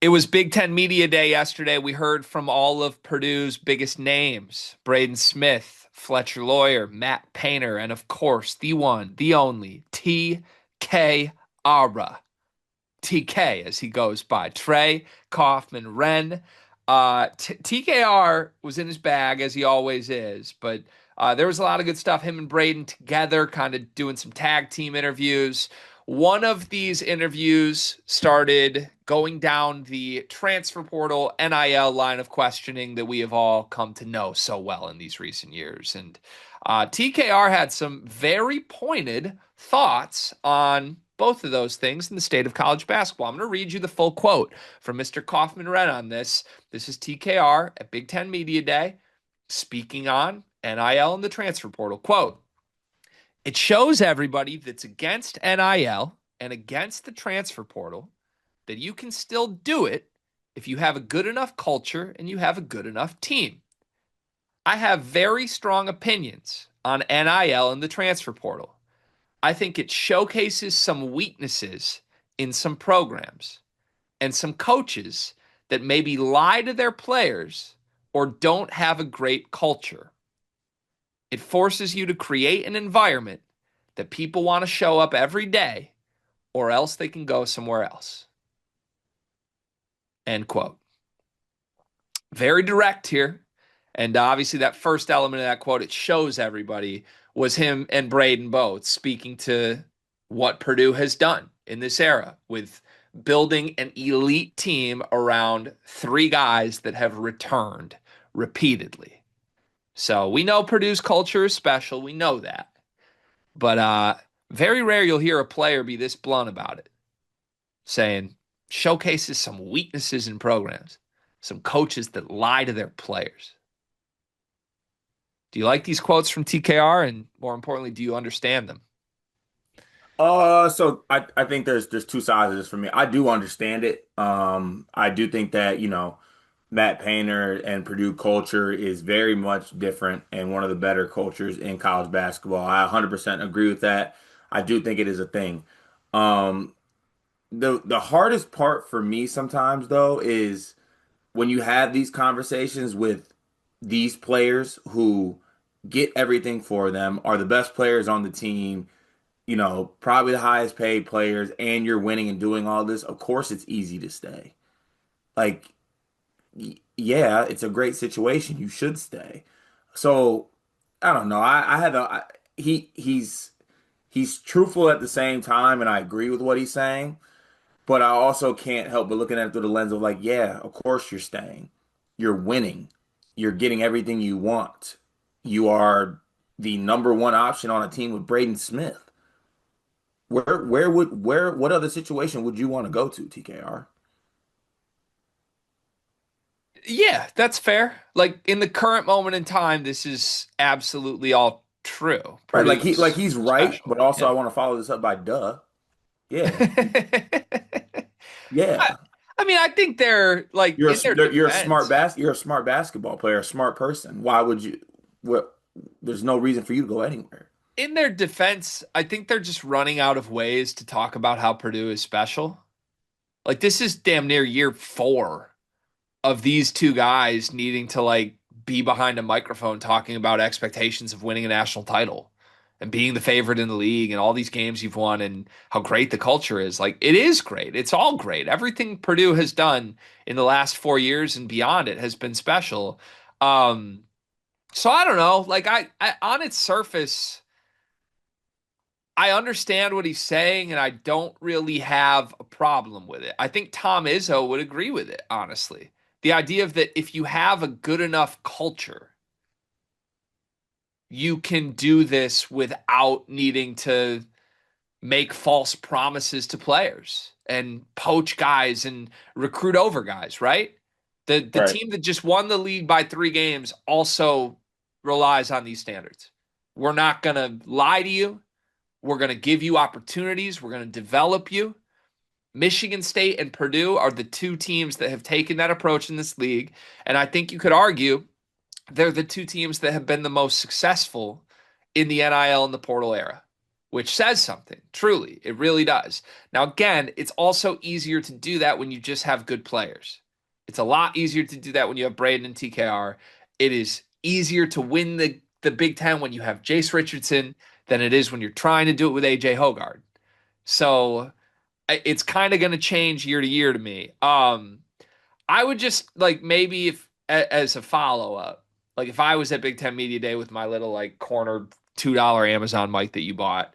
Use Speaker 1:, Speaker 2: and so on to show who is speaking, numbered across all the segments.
Speaker 1: It was Big Ten Media Day yesterday. We heard from all of Purdue's biggest names: Braden Smith, Fletcher Lawyer, Matt Painter, and of course, the one, the only, TK Ara. TK, as he goes by, Trey Kaufman-Renn. TKR was in his bag, as he always is, but there was a lot of good stuff. Him and Braden together, kind of doing some tag team interviews. One of these interviews started going down the transfer portal NIL line of questioning that we have all come to know so well in these recent years. And TKR had some very pointed thoughts on both of those things in the state of college basketball. I'm going to read you the full quote from Mr. Kaufman-Renn on this. This is TKR at Big Ten Media Day speaking on NIL and the transfer portal. Quote, "It shows everybody that's against NIL and against the transfer portal that you can still do it if you have a good enough culture and you have a good enough team. I have very strong opinions on NIL and the transfer portal. I think it showcases some weaknesses in some programs and some coaches that maybe lie to their players or don't have a great culture. It forces you to create an environment that people want to show up every day, or else they can go somewhere else." End quote. Very direct here. And obviously, that first element of that quote, it shows everybody, was him and Braden both speaking to what Purdue has done in this era with building an elite team around three guys that have returned repeatedly. So we know Purdue's culture is special. We know that. But very rare you'll hear a player be this blunt about it, saying showcases some weaknesses in programs, some coaches that lie to their players. Do you like these quotes from TKR? And more importantly, do you understand them?
Speaker 2: So I think there's two sides of this for me. I do understand it. I do think that, Matt Painter and Purdue culture is very much different and one of the better cultures in college basketball. I 100% agree with that. I do think it is a thing. Um, the hardest part for me sometimes though is when you have these conversations with these players who get everything for them, are the best players on the team, probably the highest paid players, and you're winning and doing all this, of course it's easy to stay. Like, yeah, it's a great situation. You should stay. So, I don't know. I had he's truthful at the same time, and I agree with what he's saying. But I also can't help but looking at it through the lens of like, yeah, of course you're staying. You're winning. You're getting everything you want. You are the number one option on a team with Braden Smith. What other situation would you want to go to, TKR?
Speaker 1: Yeah, that's fair. Like in the current moment in time, this is absolutely all true.
Speaker 2: Right,
Speaker 1: Purdue
Speaker 2: like
Speaker 1: is
Speaker 2: he's right,
Speaker 1: special.
Speaker 2: but also
Speaker 1: Yeah.
Speaker 2: I want to follow this up by duh. Yeah. Yeah.
Speaker 1: I mean, I think they're like in their defense.
Speaker 2: You're a smart basketball player, a smart person. Why would you what there's no reason for you to go anywhere.
Speaker 1: In their defense, I think they're just running out of ways to talk about how Purdue is special. Like this is damn near year four of these two guys needing to like be behind a microphone talking about expectations of winning a national title and being the favorite in the league and all these games you've won and how great the culture is. Like it is great. It's all great. Everything Purdue has done in the last 4 years and beyond it has been special. Um, so I don't know. Like I on its surface, I understand what he's saying, and I don't really have a problem with it. I think Tom Izzo would agree with it, honestly. The idea of that if you have a good enough culture, you can do this without needing to make false promises to players and poach guys and recruit over guys, right? The
Speaker 2: Right.
Speaker 1: team that just won the league by 3 games also relies on these standards. We're not going to lie to you. We're going to give you opportunities. We're going to develop you. Michigan State and Purdue are the two teams that have taken that approach in this league. And I think you could argue they're the two teams that have been the most successful in the NIL and the portal era which says something. Truly, it really does. Now, again, it's also easier to do that when you just have good players. It's a lot easier to do that when you have Braden and TKR. It is easier to win the Big Ten when you have Jace Richardson than it is when you're trying to do it with AJ Hogard. So it's kind of going to change year to year to me. I would just like maybe if as a follow up, like if I was at Big Ten Media Day with my little like corner $2 Amazon mic that you bought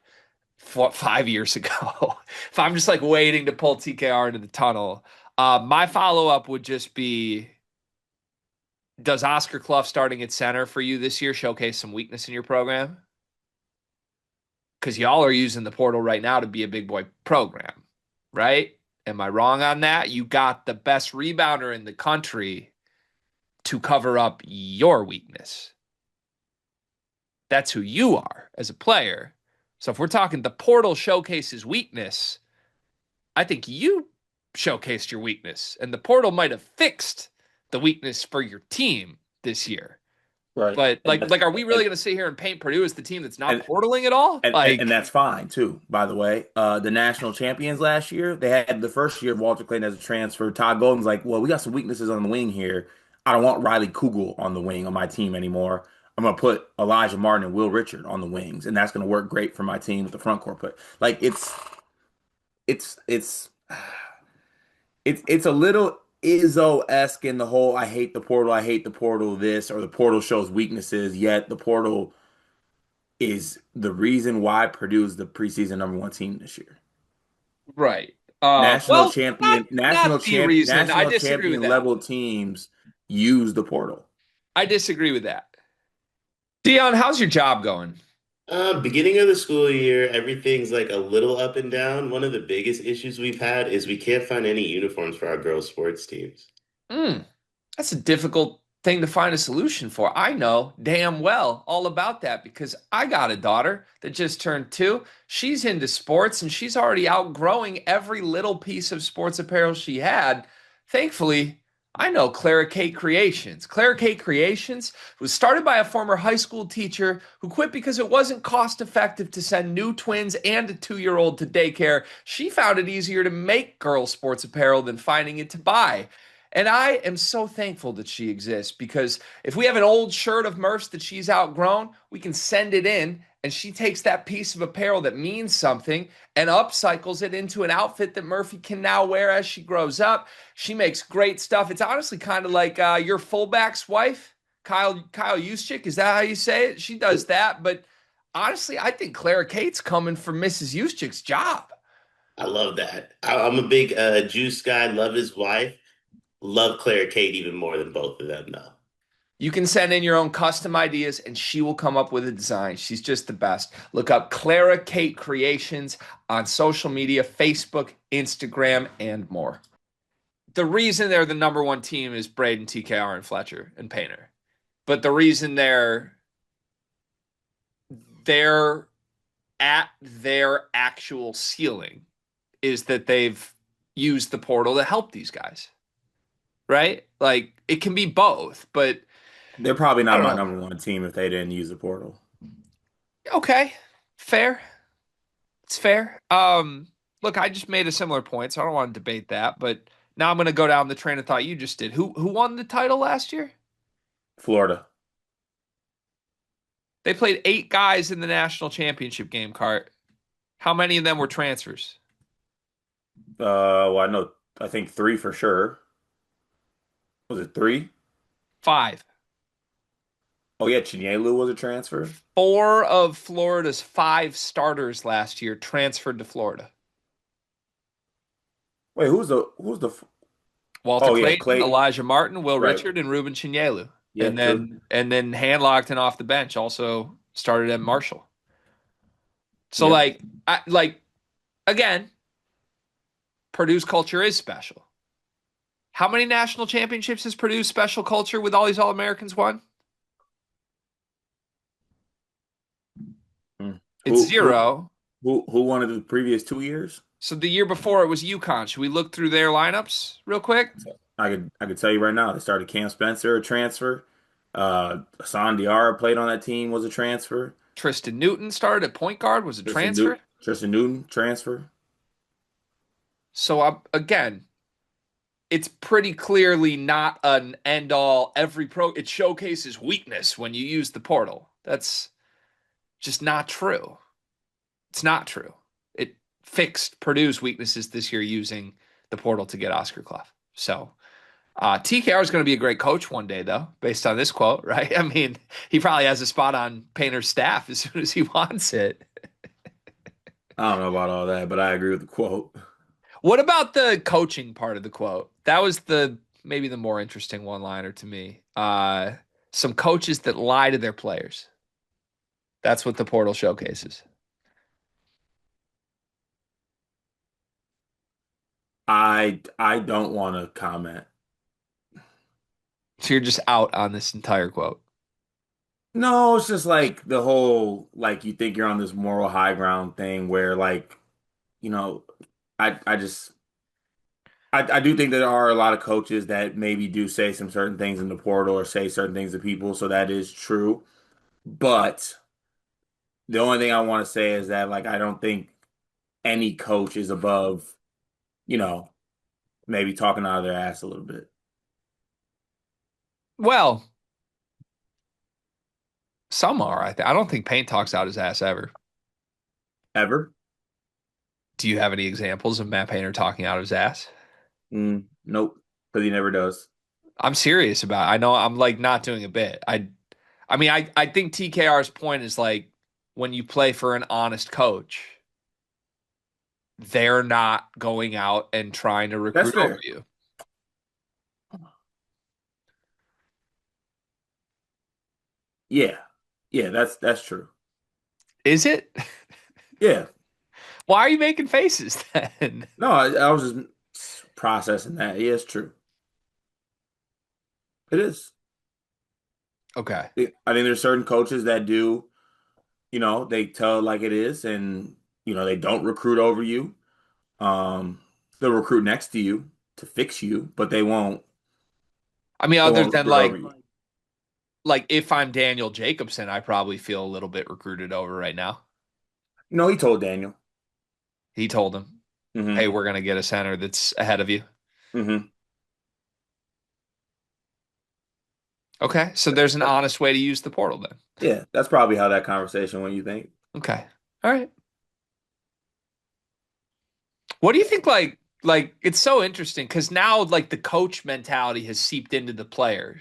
Speaker 1: 5 years ago, if I'm just like waiting to pull TKR into the tunnel, my follow up would just be: does Oscar Clough starting at center for you this year showcase some weakness in your program? Because y'all are using the portal right now to be a big boy program, right? Am I wrong on that? You got the best rebounder in the country to cover up your weakness. That's who you are as a player. So if we're talking the portal showcases weakness, I think you showcased your weakness, and the portal might have fixed the weakness for your team this year.
Speaker 2: Right.
Speaker 1: But
Speaker 2: And
Speaker 1: like,
Speaker 2: that's
Speaker 1: are we really going to sit here and paint Purdue as the team that's not
Speaker 2: and
Speaker 1: portaling at all?
Speaker 2: and that's fine too, by the way. The national champions last year, they had the first year of Walter Clayton as a transfer. Todd Golden's like, well, we got some weaknesses on the wing here. I don't want Riley Kugel on the wing on my team anymore. I'm gonna put Elijah Martin and Will Richard on the wings, and that's gonna work great for my team with the front court. But like it's it's it's a little Izzo-esque in the whole I hate the portal this, or the portal shows weaknesses, yet the portal is the reason why Purdue is the preseason number one team this year.
Speaker 1: right. Well, not the reason. I
Speaker 2: National
Speaker 1: disagree with
Speaker 2: champion
Speaker 1: that.
Speaker 2: level teams use the portal.
Speaker 1: I disagree with that. Dion, how's your job going?
Speaker 3: Beginning of the school year, everything's like a little up and down. One of the biggest issues we've had is we can't find any uniforms for our girls' sports teams.
Speaker 1: Mm, that's a difficult thing to find a solution for. I know damn well all about that because I got a daughter that just turned 2. She's into sports and she's already outgrowing every little piece of sports apparel she had. Thankfully, I know Clara Kate Creations. Clara Kate Creations was started by a former high school teacher who quit because it wasn't cost effective to send new twins and a 2-year-old to daycare. She found it easier to make girls' sports apparel than finding it to buy. And I am so thankful that she exists because if we have an old shirt of Murph's that she's outgrown, we can send it in and she takes that piece of apparel that means something and upcycles it into an outfit that Murphy can now wear as she grows up. She makes great stuff. It's honestly kind of like your fullback's wife, Kyle Juszczyk. Is that how you say it? She does that. But honestly, I think Clara Kate's coming for Mrs. Juszczyk's job.
Speaker 3: I love that. I'm a big Juice guy, love his wife. Love Claire Kate even more than both of them, though.
Speaker 1: You can send in your own custom ideas and she will come up with a design. She's just the best. Look up Clara Kate Creations on social media, Facebook, Instagram, and more. The reason they're the number one team is Braden, TKR, and Fletcher and Painter. But the reason they're at their actual ceiling is that they've used the portal to help these guys. Right? Like it can be both, but
Speaker 2: They're probably
Speaker 1: I
Speaker 2: not
Speaker 1: don't
Speaker 2: my
Speaker 1: know.
Speaker 2: number one team if they didn't use the portal.
Speaker 1: Okay. Fair. It's fair. Look, I just made a similar point, so I don't want to debate that, but now I'm going to go down the train of thought you just did. Who won the title last year?
Speaker 2: Florida.
Speaker 1: They played 8 guys in the national championship game, Cart. How many of them were transfers?
Speaker 2: Well, I think three for sure. Was it three?
Speaker 1: 5.
Speaker 2: Oh yeah, Chinyelu was a transfer.
Speaker 1: 4 of Florida's 5 starters last year transferred to Florida.
Speaker 2: Wait, who's the?
Speaker 1: Walter
Speaker 2: Oh yeah,
Speaker 1: Clayton,
Speaker 2: Clay.
Speaker 1: Elijah Martin, Will
Speaker 2: Right.
Speaker 1: Richard, and Ruben Chinyelu.
Speaker 2: Yeah,
Speaker 1: And
Speaker 2: true.
Speaker 1: then Handlocked and off the bench also started at Marshall. So
Speaker 2: Yep.
Speaker 1: like again, Purdue's culture is special. How many national championships has Purdue's special culture with all these All-Americans won?
Speaker 2: Mm.
Speaker 1: It's
Speaker 2: Who who
Speaker 1: 0.
Speaker 2: who won it the previous 2 years?
Speaker 1: So the year before it was UConn. Should we look through their lineups real quick?
Speaker 2: I could tell you right now. They started Cam Spencer, a transfer. Hassan Diarra played on that team, was a transfer.
Speaker 1: Tristan Newton started at point guard, was a
Speaker 2: Tristan
Speaker 1: transfer.
Speaker 2: Newton, Tristan Newton transfer.
Speaker 1: So again, it's pretty clearly not an end all every pro. It showcases weakness when you use the portal. That's just not true. It's not true. It fixed Purdue's weaknesses this year using the portal to get Oscar Clough. So TKR is going to be a great coach one day, though, based on this quote, right? I mean, he probably has a spot on Painter's staff as soon as he wants it.
Speaker 2: I don't know about all that, but I agree with the quote.
Speaker 1: What about the coaching part of the quote? That was the maybe the more interesting one-liner to me. Some coaches that lie to their players. That's what the portal showcases.
Speaker 2: I don't want to comment.
Speaker 1: So you're just out on this entire quote.
Speaker 2: No, it's just like the whole like you think you're on this moral high ground thing where like, you know, I just I do think that there are a lot of coaches that maybe do say some certain things in the portal or say certain things to people, so that is true. But the only thing I want to say is that like I don't think any coach is above, you know, maybe talking out of their ass a little bit.
Speaker 1: Well, some are. I don't think Paint talks out his ass ever.
Speaker 2: Ever?
Speaker 1: Do you have any examples of Matt Painter talking out of his ass?
Speaker 2: Nope, because he never does.
Speaker 1: I'm serious about it. I know I'm like not doing a bit. I mean I think TKR's point is like when you play for an honest coach, they're not going out and trying to
Speaker 2: That's
Speaker 1: recruit over
Speaker 2: fair.
Speaker 1: you.
Speaker 2: Yeah. Yeah, that's true.
Speaker 1: Is it?
Speaker 2: Yeah.
Speaker 1: Why are you making faces then?
Speaker 2: No, I was just processing that. Yeah, it's true. It is.
Speaker 1: Okay.
Speaker 2: I think there's certain coaches that do, they tell it like it is and, they don't recruit over you. They'll recruit next to you to fix you, but
Speaker 1: I mean,
Speaker 2: they
Speaker 1: other
Speaker 2: won't
Speaker 1: than
Speaker 2: recruit over you.
Speaker 1: like if I'm Daniel Jacobson, I probably feel a little bit recruited over right now.
Speaker 2: No, he told Daniel.
Speaker 1: He told him, "Hey,
Speaker 2: Hmm.
Speaker 1: we're gonna get a center that's ahead of you."
Speaker 2: Hmm.
Speaker 1: Okay, so there's an honest way to use the portal then.
Speaker 2: Yeah, that's probably how that conversation went, you think?
Speaker 1: Okay, all right. What do you think? Like it's so interesting because now like the coach mentality has seeped into the player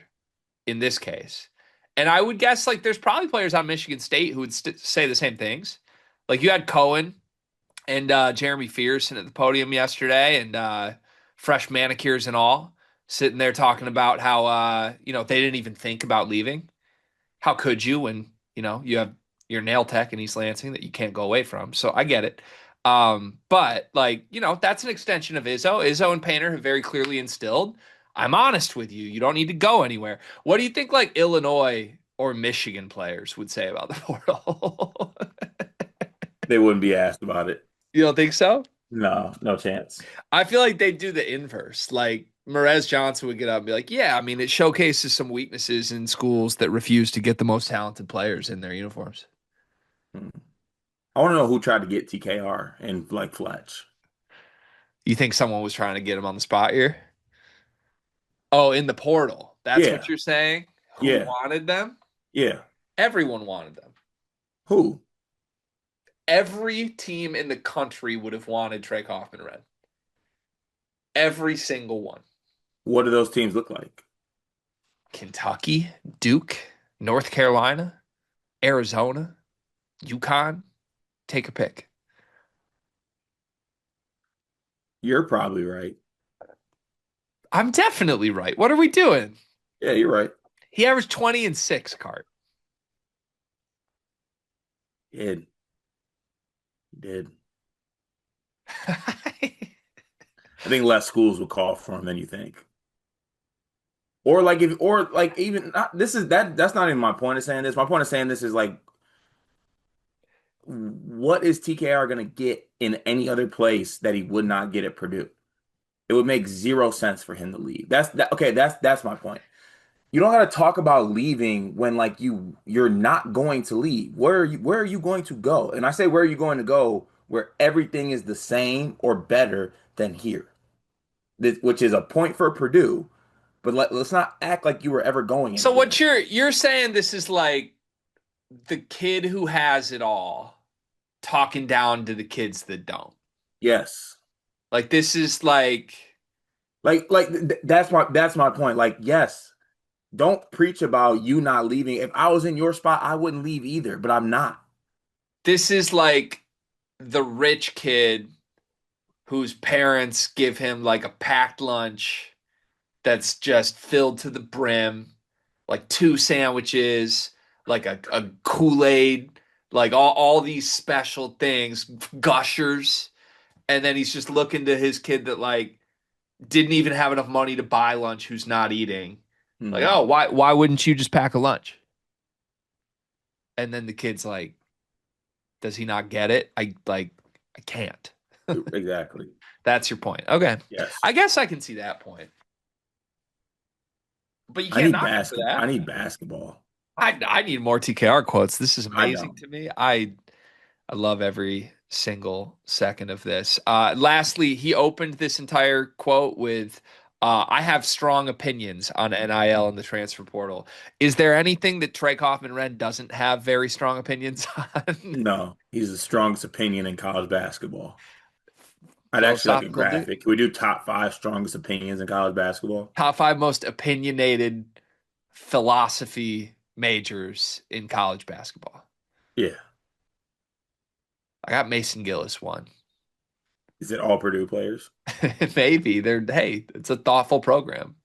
Speaker 1: in this case, and I would guess like there's probably players on Michigan State who would say the same things. Like you had Cohen and Jeremy Fearson at the podium yesterday, and fresh manicures and all, sitting there talking about how they didn't even think about leaving. How could you when you have your nail tech in East Lansing that you can't go away from? So I get it. But like that's an extension of Izzo. Izzo and Painter have very clearly instilled. I'm honest with you. You don't need to go anywhere. What do you think like Illinois or Michigan players would say about the portal?
Speaker 2: They wouldn't be asked about it.
Speaker 1: You don't think so?
Speaker 2: No, no chance.
Speaker 1: I feel like they do the inverse. Like Merez Johnson would get up and be like, "Yeah, I mean, it showcases some weaknesses in schools that refuse to get the most talented players in their uniforms."
Speaker 2: Hmm. I want to know who tried to get TKR and like Fletch.
Speaker 1: You think someone was trying to get him on the spot here? Oh, in the portal. That's what
Speaker 2: Yeah,
Speaker 1: you're saying? Who
Speaker 2: yeah,
Speaker 1: wanted them?
Speaker 2: yeah.
Speaker 1: Everyone wanted them.
Speaker 2: Who?
Speaker 1: Every team in the country would have wanted Trey Kaufman-Renn. Every single one.
Speaker 2: What do those teams look like?
Speaker 1: Kentucky, Duke, North Carolina, Arizona, UConn. Take a pick.
Speaker 2: You're probably right.
Speaker 1: I'm definitely right. What are we doing?
Speaker 2: Yeah, you're right.
Speaker 1: He averaged 20 and 6, Cart.
Speaker 2: Yeah, he did. I think less schools would call for him than you think. Or like if or like even not, this is that's not even my point of saying this. My point of saying this is like what is TKR gonna get in any other place that he would not get at Purdue? It would make zero sense for him to leave. Okay, that's my point. you don't got to talk about leaving when like you're not going to leave. Where are you going to go? And I say where are you going to go where everything is the same or better than here. Which is a point for Purdue, but let's not act like you were ever going
Speaker 1: So what
Speaker 2: anywhere.
Speaker 1: you're saying this is like the kid who has it all talking down to the kids that don't.
Speaker 2: Yes.
Speaker 1: Like this is like
Speaker 2: That's my point. Like, yes, don't preach about you not leaving. If I was in your spot, I wouldn't leave either, but I'm not.
Speaker 1: this is like the rich kid whose parents give him like a packed lunch that's just filled to the brim, like two sandwiches, like a Kool-Aid, like all these special things, gushers. And then he's just looking to his kid that like didn't even have enough money to buy lunch who's not eating. Like,
Speaker 2: Hmm.
Speaker 1: oh, why wouldn't you just pack a lunch? And then the kid's like, does he not get it? I can't.
Speaker 2: Exactly.
Speaker 1: That's your point. Okay.
Speaker 2: Yes.
Speaker 1: I guess I can see that point. But you
Speaker 2: I
Speaker 1: can't
Speaker 2: need
Speaker 1: knock him for
Speaker 2: basketball. I
Speaker 1: that.
Speaker 2: need basketball.
Speaker 1: I need more TKR quotes. This is
Speaker 2: I
Speaker 1: amazing
Speaker 2: don't.
Speaker 1: to me. I love every single second of this. Lastly, he opened this entire quote with, I have strong opinions on NIL and the transfer portal. Is there anything that Trey Kaufman-Renn doesn't have very strong opinions on?
Speaker 2: No, he's the strongest opinion in college basketball. I'd actually like a
Speaker 1: Philosophical dude.
Speaker 2: graphic. Can we do top five strongest opinions in college basketball?
Speaker 1: Top five most opinionated philosophy majors in college basketball.
Speaker 2: Yeah.
Speaker 1: I got Mason Gillis one.
Speaker 2: Is it all Purdue players?
Speaker 1: Maybe they're hey, it's a thoughtful program.